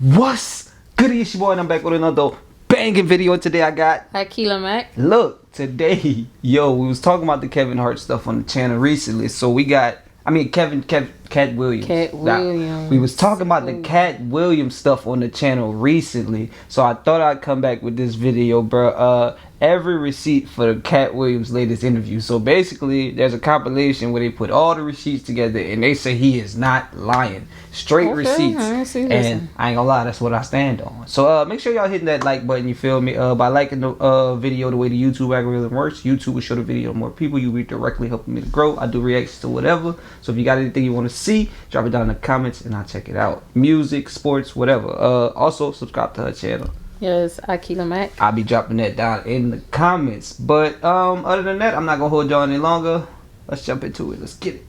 What's good? It's your boy, and I'm back with another banging video. Today I got Akila Mac. Look, today, we was talking about the Kevin Hart stuff on the channel recently. So we got, Katt Williams. Katt Williams. We was talking about the Katt Williams stuff on the channel recently. So I thought I'd come back with this video, bro. Every receipt for the Katt Williams latest interview. So basically, there's a compilation where they put all the receipts together and they say he is not lying. Straight receipts. And I ain't gonna lie, that's what I stand on. So make sure y'all hitting that like button, you feel me? By liking the video the way the YouTube algorithm works, YouTube will show the video to more people. You'll be directly helping me to grow. I do reactions to whatever. So if you got anything you want to see, drop it down in the comments and I'll check it out. Music, sports, whatever. Also, subscribe to her channel. Yes, Akila Mac. I'll be dropping that down in the comments. But other than that, I'm not gonna hold y'all any longer. Let's jump into it. Let's get it.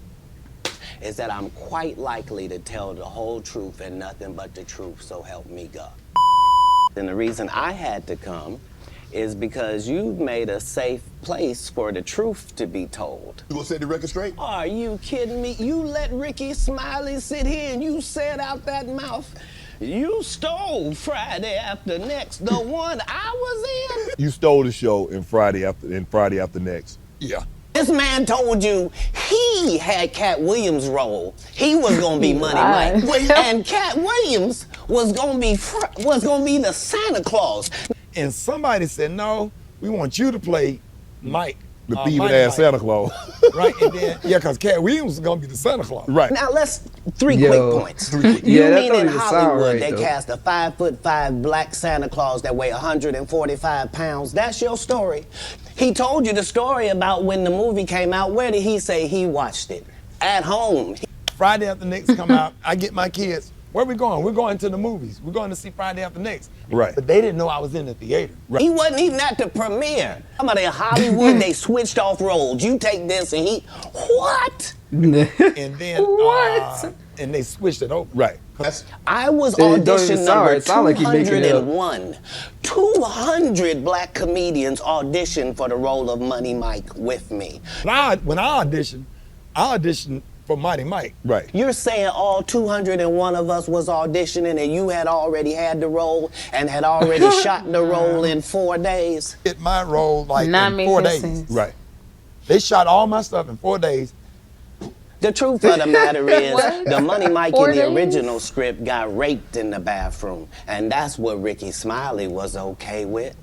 Is that I'm quite likely to tell the whole truth and nothing but the truth, so help me God. And the reason I had to come is because you've made a safe place for the truth to be told. You gonna set the record straight? Are you kidding me? You let Ricky Smiley sit here and you said out that mouth, you stole Friday After Next, the one I was in. You stole the show in Friday After Next. Yeah. This man told you he had Katt Williams' role. He was gonna be Money Mike, and Katt Williams was gonna be the Santa Claus. And somebody said, no, we want you to play Mike. The thieving ass Santa Claus. Right, and then, because Katt Williams is gonna be the Santa Claus. Right. Now three quick points. You mean in Hollywood they cast a 5'5" black Santa Claus that weigh 145 pounds? That's your story. He told you the story about when the movie came out. Where did he say he watched it? At home. Friday After Next come out, I get my kids, where we going? We're going to the movies. We're going to see Friday After Next. Right. But they didn't know I was in the theater. Right. He wasn't even at the premiere. Somebody in Hollywood, they switched off roles. You take this and he, what? And then, what? And they switched it over. Right. I was audition number 201. 200 black comedians auditioned for the role of Money Mike with me. When I auditioned for Mighty Mike. Right. You're saying all 201 of us was auditioning and you had already had the role and had already shot the role in 4 days? Hit my role in 4 days. Sense. Right. They shot all my stuff in 4 days. The truth of the matter is, the Money Mike in the original script got raped in the bathroom, and that's what Ricky Smiley was okay with.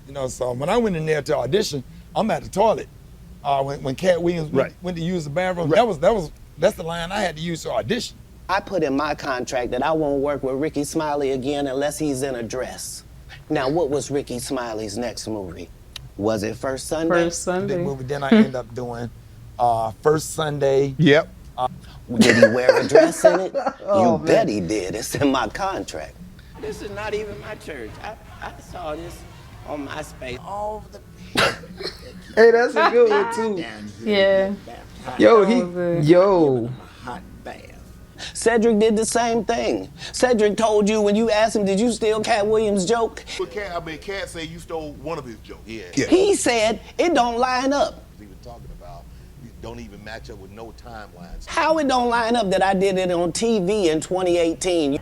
You know, so when I went in there to audition, I'm at the toilet. When Katt Williams went to use the bathroom, that's the line I had to use to audition. I put in my contract that I won't work with Ricky Smiley again unless he's in a dress. Now, what was Ricky Smiley's next movie? Was it First Sunday? First Sunday. Big movie. Then I ended up doing First Sunday. Yep. Did he wear a dress in it? You bet he did. It's in my contract. This is not even my church. I saw this on MySpace. All the Hey, that's a good one too. Yeah. Hot bath. Cedric did the same thing. Cedric told you when you asked him, did you steal Katt Williams' joke? Katt said you stole one of his jokes. Yeah. He said it don't line up. He was talking about don't even match up with no timelines. How it don't line up that I did it on TV in 2018?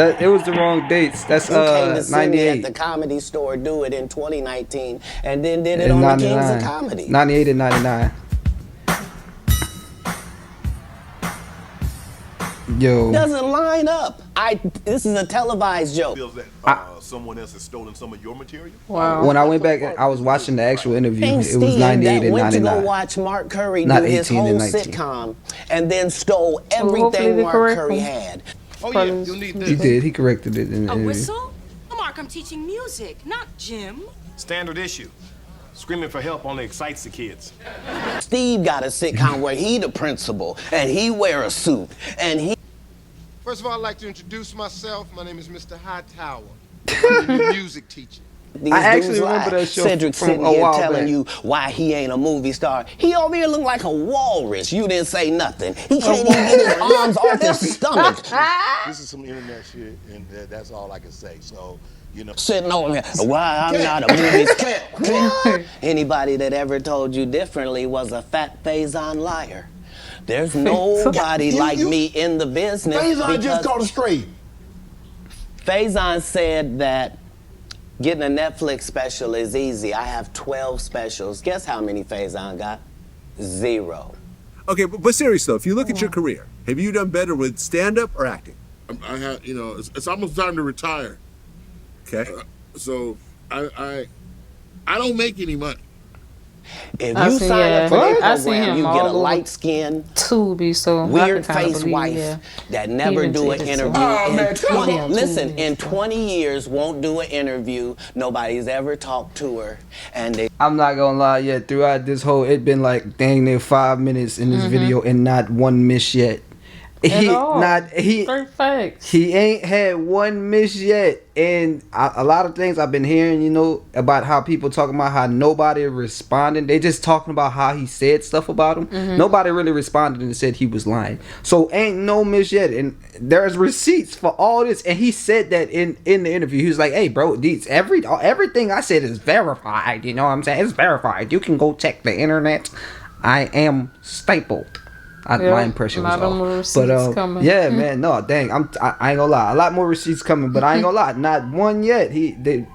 It was the wrong dates. That's you came to see 98. me at the Comedy Store do it in 2019 and then did it on the Kings of Comedy. 98 and 99. Yo. Doesn't line up. This is a televised joke. Feels that someone else has stolen some of your material? Wow. When I went back, I was watching the actual interview. It was 98 and 99. Went to go watch Mark Curry do his whole sitcom and then stole everything Mark Curry had. Oh yeah, you'll need this. He did. He corrected it in the interview. A whistle? Mark, I'm teaching music, not gym. Standard issue. Screaming for help only excites the kids. Steve got a sitcom where he the principal and he wear a suit and he. First of all, I'd like to introduce myself. My name is Mr. Hightower. I'm the new music teacher. I actually remember that show Cedric from sitting a here while telling back. you why he ain't a movie star. He over here look like a walrus. You didn't say nothing. He can't even get his arms off his stomach. This is some internet shit, and that's all I can say. So, you know. Sitting over here, why I'm not a movie star. Anybody that ever told you differently was a fat Faison liar. There's nobody like me in the business. Faison just caught a stray. Faison said that getting a Netflix special is easy. I have 12 specials. Guess how many Faison got? 0. Okay, but seriously though, if you look at your career, have you done better with stand-up or acting? I have, you know, it's almost time to retire. Okay. So I don't make any money. If you sign up for that I seen program, him you all get a over light-skinned, Tubi, so weird face wife that never do an interview. Listen, in 20 years, won't do an interview. Nobody's ever talked to her, and they. I'm not gonna lie, yet throughout this whole, it been like dang near 5 minutes in this video and not one miss yet. He ain't had one miss yet, and a lot of things I've been hearing, you know, about how people talking about how nobody responding. They just talking about how he said stuff about him. Nobody really responded and said he was lying. So ain't no miss yet, and there's receipts for all this. And he said that in the interview, he was like, "Hey, bro, these everything I said is verified. You know what I'm saying? It's verified. You can go check the internet. I am stapled." My impression was off. But yeah, man, no, dang, I ain't gonna lie. A lot more receipts coming, but I ain't gonna lie, not one yet. The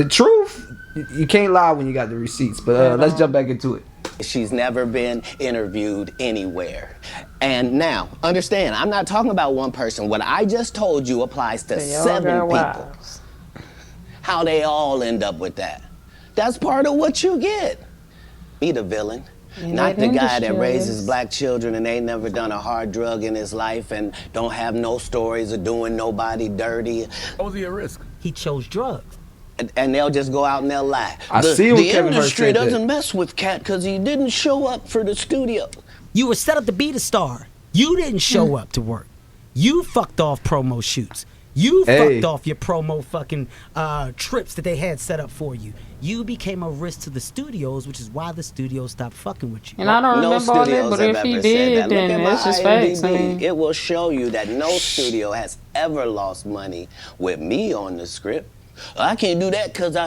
truth, you can't lie when you got the receipts. But let's jump back into it. She's never been interviewed anywhere. And now, understand, I'm not talking about one person. What I just told you applies to 7 people. How they all end up with that. That's part of what you get. Be the villain. Not the guy that raises black children and ain't never done a hard drug in his life and don't have no stories of doing nobody dirty. What was he at risk? He chose drugs. And they'll just go out and they'll lie. The industry doesn't mess with Katt because he didn't show up for the studio. You were set up to be the star. You didn't show up to work. You fucked off promo shoots. You fucked off your promo fucking trips that they had set up for you. You became a risk to the studios, which is why the studios stopped fucking with you. And I don't remember all that, but if he did, then it's just facts. I mean, it will show you that no studio has ever lost money with me on the script. I can't do that because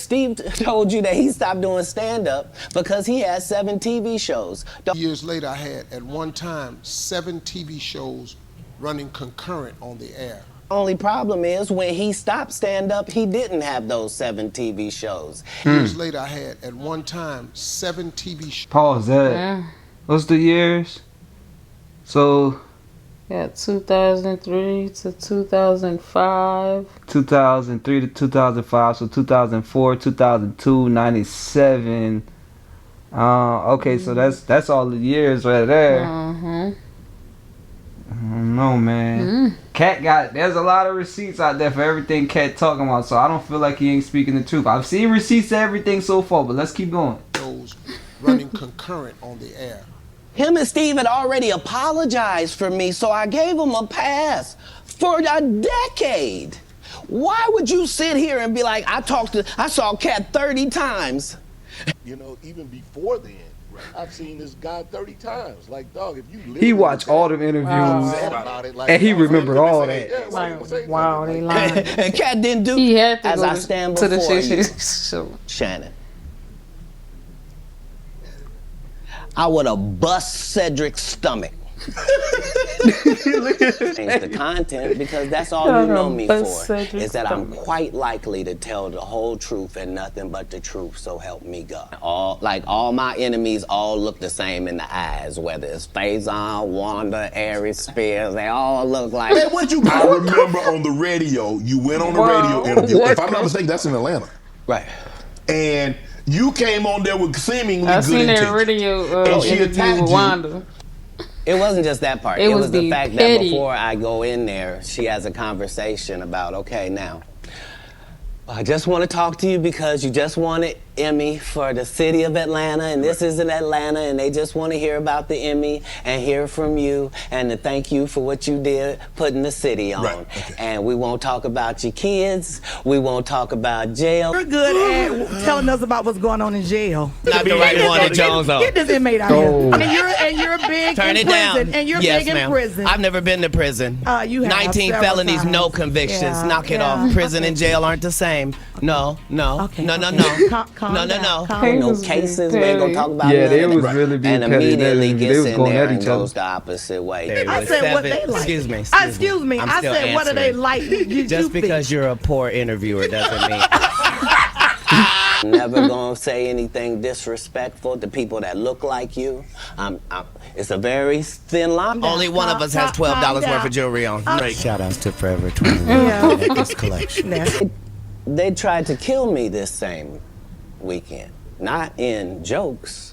Steve told you that he stopped doing stand-up because he had 7 TV shows. Years later, I had, at one time, 7 TV shows running concurrent on the air. Only problem is when he stopped stand-up, he didn't have those 7 TV shows. Years later, I had, at one time, 7 TV shows. Pause that. Yeah. What's the years? So... yeah, 2003 to 2005. 2003 to 2005, so 2004, 2002, 97. Okay, so that's all the years right there. I don't know, man. Katt there's a lot of receipts out there for everything Katt talking about, so I don't feel like he ain't speaking the truth. I've seen receipts to everything so far, but let's keep going. Those running concurrent on the air. Him and Steve had already apologized for me, so I gave him a pass for a decade. Why would you sit here and be like, I saw Katt 30 times? You know, even before then, I've seen this guy 30 times. Like, dog, if you live he watched all them interviews and he remembered all that. Wow, they lying. And Katt didn't do he had to as go I stand to before the you, show. Shannon. I would have bust Cedric's stomach. Change the content because that's all you know me for, is that I'm quite likely to tell the whole truth and nothing but the truth, so help me God. All my enemies all look the same in the eyes, whether it's Faison, Wanda, Aries, Spears, they all look like... Man, I remember on the radio, you went on the radio interview. If I'm not mistaken, that's in Atlanta. Right. And you came on there with seemingly I good seen that intentions. radio interview with Wanda. It wasn't just that part. It was the fact that petty. before I go in there, she has a conversation about, okay, now, I just want to talk to you because you just won an Emmy for the city of Atlanta, and this is in Atlanta, and they just want to hear about the Emmy and hear from you and to thank you for what you did putting the city on. Right. Okay. And we won't talk about your kids. We won't talk about jail. You're good at telling us about what's going on in jail. Not the right one at Jones on. Get this inmate out here. And you're big Turn in it prison. down. And you're Yes, big in ma'am. prison. I've never been to prison. You have 19 several felonies, times. no convictions. Yeah, Knock it off. Prison and jail aren't the same. No. Okay, No. Calm No. down. No cases. We ain't gonna talk about Yeah, none they of was that. really being And petty. immediately They gets was in going there at and each other. goes the opposite way. I said what they like. Excuse me. Excuse me. I'm I still said what do they answering. like? Just because you're a poor interviewer doesn't mean. Never gonna say anything disrespectful to people that look like you. It's a very thin line. Only one of us has $12 worth of jewelry on. Great shout outs to Forever 21 this collection. They tried to kill me this same weekend. Not in jokes.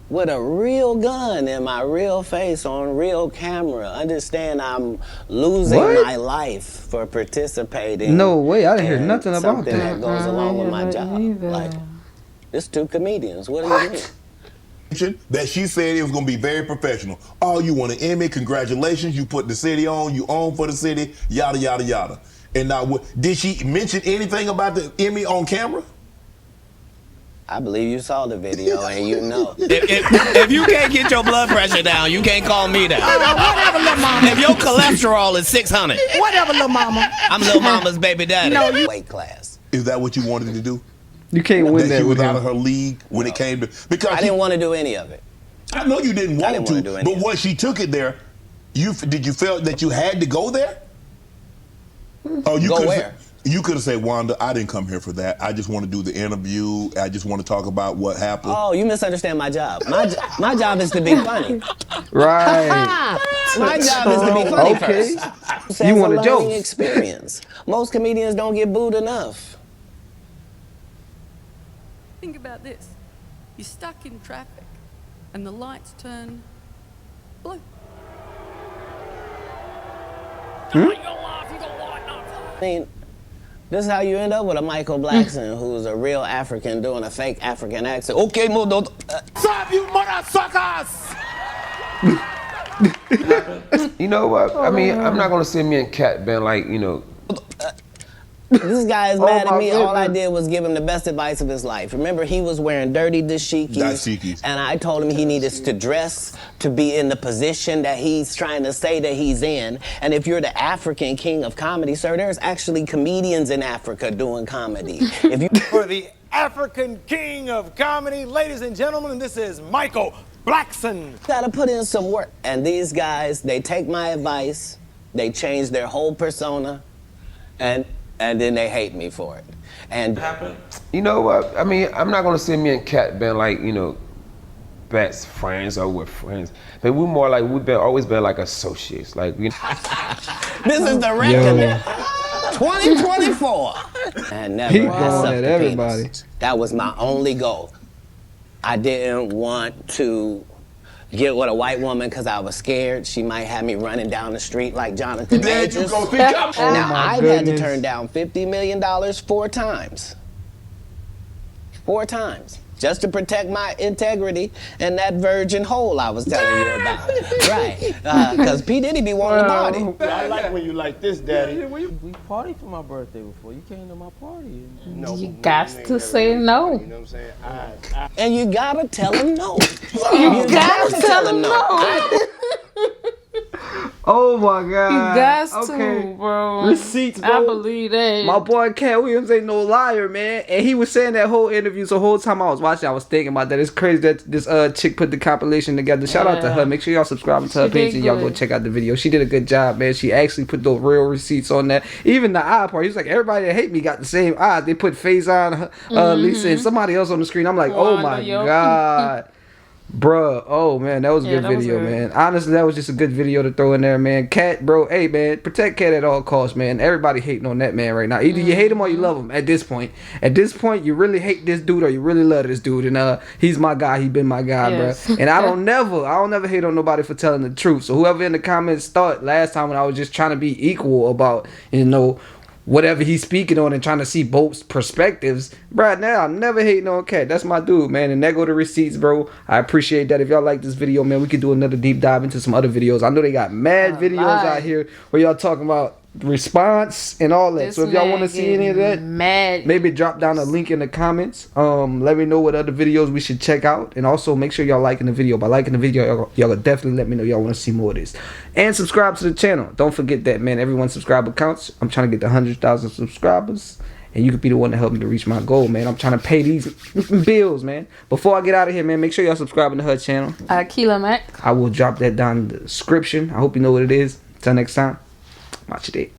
With a real gun in my real face on real camera. Understand I'm losing my life for participating. No way, I didn't hear nothing about something that. that goes along with my job. Like, it's two comedians. What do you mean? That she said it was going to be very professional. Oh, you won an Emmy, congratulations, you put the city on, you own for the city, yada, yada, yada. And now, did she mention anything about the Emmy on camera? I believe you saw the video and you know. If you can't get your blood pressure down, you can't call me down. Whatever, little mama. If your cholesterol is 600. Whatever, little mama. I'm little mama's baby daddy. No, you weight class. Is that what you wanted to do? You can't win that she with was out him. of her league when it came to because I didn't want to do any of it. I know you didn't want to, do any but of it. once she took it there, did you feel that you had to go there? Oh, you Go could've where? You could have said, Wanda, I didn't come here for that. I just want to do the interview. I just want to talk about what happened. Oh, you misunderstand my job. My job is to be funny. Right. My job is to be funny Okay. first. You want a It's joke. learning experience. Most comedians don't get booed enough. Think about this. You're stuck in traffic and the lights turn blue. I mean, this is how you end up with a Michael Blackson who's a real African doing a fake African accent. Okay, Mudo. Stop, you mother suckers! You know what? I mean, I'm not gonna say me and Katt been like, you know. This guy is mad at me. goodness. All I did was give him the best advice of his life. Remember, he was wearing dirty dashikis. And I told him he needed to dress to be in the position that he's trying to say that he's in. And if you're the African king of comedy, sir, there's actually comedians in Africa doing comedy. If you For the African king of comedy, ladies and gentlemen, this is Michael Blackson. gotta put in some work. And these guys, they take my advice, they change their whole persona, and then they hate me for it. And You know what? I mean, I'm not gonna say me and Katt been like, you know, best friends or we're friends, but we're more like always been like associates. Like we. this is the reckoning. 2024. And never He ass going up at the everybody. penis. That was my only goal. I didn't want to get with a white woman because I was scared she might have me running down the street like Jonathan There you Majors. go. Think up. Now, my I've had to goodness. turn down $50 million 4 times. 4 times. Just to protect my integrity and that virgin hole I was telling you about. Right. Because P. Diddy be wanting to party. I like when you like this, Daddy. We partied for my birthday before. You came to my party. No, You but got ain't to never say done no. that, you know what I'm saying? I And you gotta tell him no. You gotta tell him no. Oh my You God. got Okay. to, bro. Receipts, bro. I believe that. My boy Katt Williams ain't no liar, man. And he was saying that whole interview. So the whole time I was watching, I was thinking about that. It's crazy that this chick put the compilation together. Shout out to her. Make sure y'all subscribe to her She page did and y'all go good. check out the video. She did a good job, man. She actually put those real receipts on that. Even the eye part. He was like, everybody that hate me got the same eye. They put Faison, Lisa, and somebody else on the screen. I'm like, oh Wanda, my yo. God. Bruh, oh man, that was a Yeah, good that was video, good. man. Honestly, that was just a good video to throw in there, man. Katt, bro, hey man, protect Katt at all costs, man. Everybody hating on that man right now. Either you hate him or you love him. At this point, you really hate this dude or you really love this dude. And he's my guy. He been my guy, Yes. bro. And I don't never hate on nobody for telling the truth. So whoever in the comments thought last time when I was just trying to be equal about, you know, whatever he's speaking on and trying to see both perspectives, bro. Now I'm never hating on Katt. That's my dude, man. And there go the receipts, bro. I appreciate that. If y'all like this video, man, we could do another deep dive into some other videos. I know they got mad videos out here where y'all talking about response and all that. This So if y'all man want to see any of that, mad. maybe drop down a link in the comments. Let me know what other videos we should check out, and also make sure y'all liking the video. By liking the video, y'all definitely let me know y'all want to see more of this, and subscribe to the channel. Don't forget that, man. Everyone subscriber counts. I'm trying to get to 100,000 subscribers, and you could be the one to help me to reach my goal, man. I'm trying to pay these bills, man. Before I get out of here, man, make sure y'all subscribing to her channel. Keela Mac. I will drop that down in the description. I hope you know what it is. Till next time, watch your day.